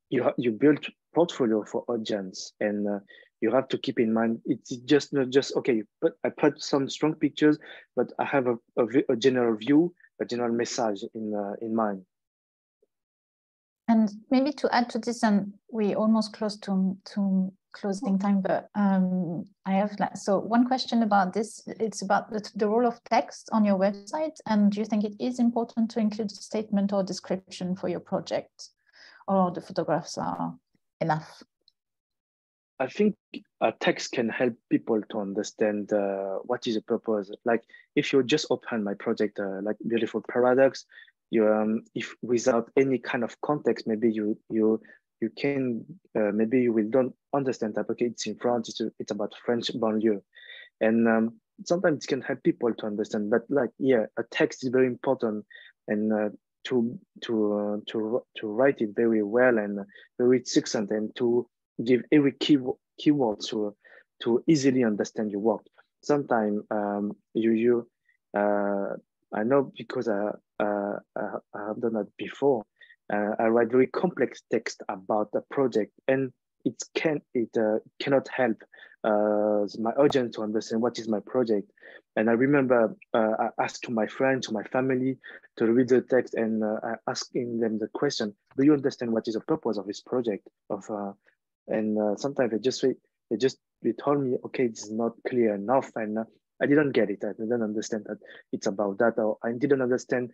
you build portfolio for audience, and you have to keep in mind it's just not just okay. But I put some strong pictures, but I have a general view, a general message in mind.
And maybe to add to this, and we almost close to closing time, but I have so one question about this. It's about the role of text on your website, and do you think it is important to include a statement or description for your project, or the photographs are enough?
I think a text can help people to understand what is the purpose. Like if you just open my project, like Beautiful Paradox, you if without any kind of context, maybe you can maybe you will don't understand that. Okay, it's in France. It's about French banlieue, and sometimes it can help people to understand. But like yeah, a text is very important, and to write it very well and very succinct, and to give every keyword to easily understand your work. Sometimes I know because I have done that before. I write very complex text about a project, and it cannot help my audience to understand what is my project. And I remember I asked to my friends, to my family, to read the text, and asking them the question: do you understand what is the purpose of this project? And sometimes they told me, okay, it's not clear enough, and I didn't get it. I didn't understand that it's about that, or I didn't understand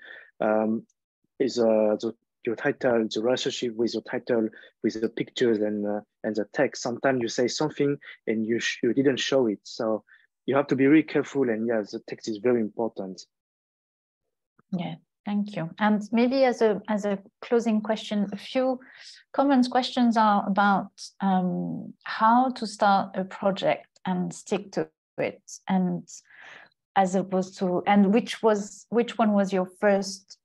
your title, the relationship with your title, with the pictures and the text. Sometimes you say something and you didn't show it, so you have to be really careful. And yeah, the text is very important.
Yeah. Thank you. And maybe as a closing question, a few common questions are about how to start a project and stick to it, and as opposed to, and which one was your first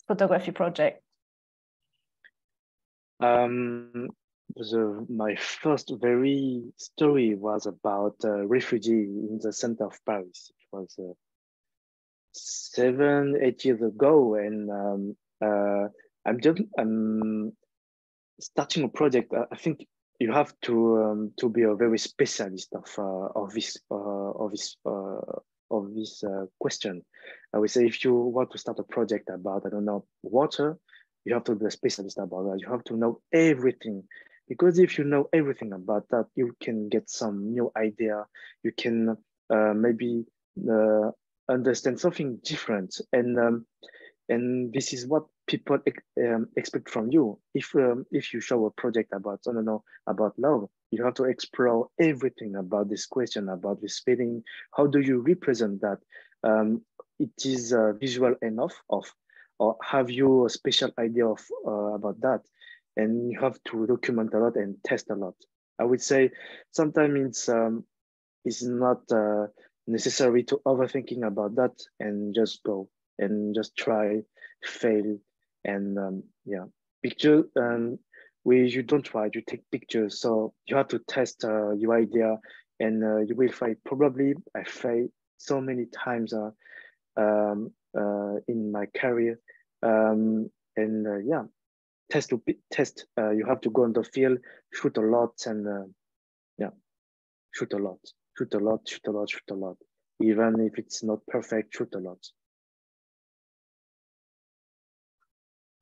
photography project?
My first very story was about a refugee in the center of Paris. It was 7-8 years ago, and I'm starting a project. I think you have to be a very specialist of this question. I would say if you want to start a project about, I don't know, water, you have to be a specialist about that. You have to know everything, because if you know everything about that, you can get some new idea. You can maybe understand something different, and this is what people expect from you. If you show a project about, I don't know, about love, you have to explore everything about this question, about this feeling. How do you represent that? It is visual enough or have you a special idea of about that? And you have to document a lot and test a lot. I would say sometimes it's not necessary to overthinking about that, and just go and just try, fail, and yeah, picture. You don't try, you take pictures. So you have to test your idea, and you will fail. Probably I failed so many times in my career, yeah, test. You have to go in the field, shoot a lot, and yeah, shoot a lot, shoot a lot, shoot a lot, shoot a lot. Even if it's not perfect, shoot a lot.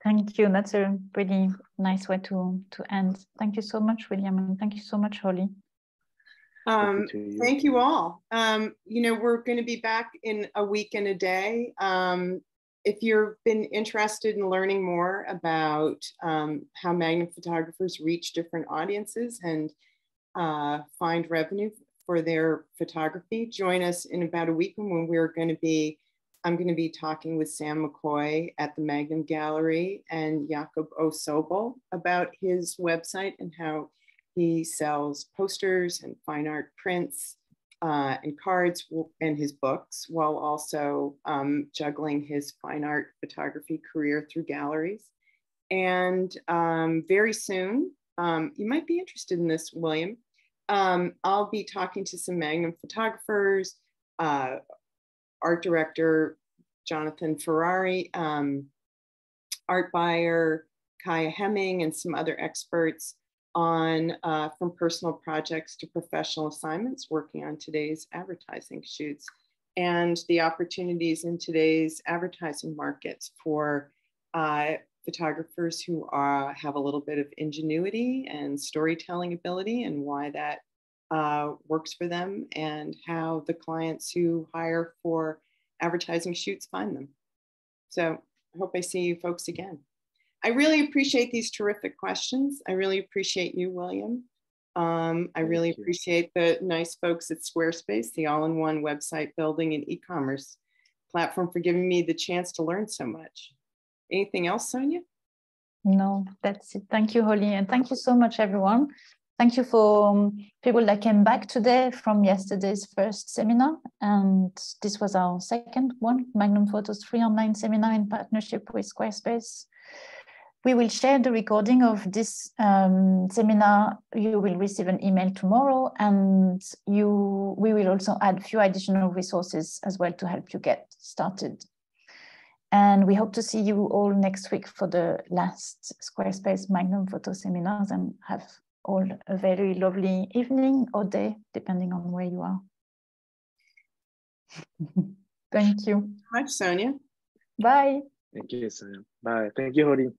Thank you. That's a really nice way to end. Thank you so much, William, and thank you so much, Holly.
Thank you all. You know, we're going to be back in a week and a day. If you've been interested in learning more about how Magnum photographers reach different audiences and find revenue for their photography, join us in about a week when I'm going to be talking with Sam McCoy at the Magnum Gallery and Jakob Osobel about his website and how he sells posters and fine art prints and cards and his books, while also juggling his fine art photography career through galleries. And very soon, you might be interested in this, William. I'll be talking to some Magnum photographers, art director Jonathan Ferrari, art buyer Kaya Hemming, and some other experts on from personal projects to professional assignments, working on today's advertising shoots and the opportunities in today's advertising markets for photographers who have a little bit of ingenuity and storytelling ability, and why that works for them, and how the clients who hire for advertising shoots find them. So I hope I see you folks again. I really appreciate these terrific questions. I really appreciate you, William. I really appreciate the nice folks at Squarespace, the all-in-one website building and e-commerce platform, for giving me the chance to learn so much. Anything else, Sonia?
No, that's it. Thank you, Holly. And thank you so much, everyone. Thank you for people that came back today from yesterday's first seminar. And this was our second one, Magnum Photos free online seminar in partnership with Squarespace. We will share the recording of this seminar. You will receive an email tomorrow, and we will also add a few additional resources as well to help you get started. And we hope to see you all next week for the last Squarespace Magnum Photo seminars, and have all a very lovely evening or day, depending on where you are. Thank you.
Thanks, Sonia.
Bye.
Thank you, Sonia. Bye. Thank you, Holly.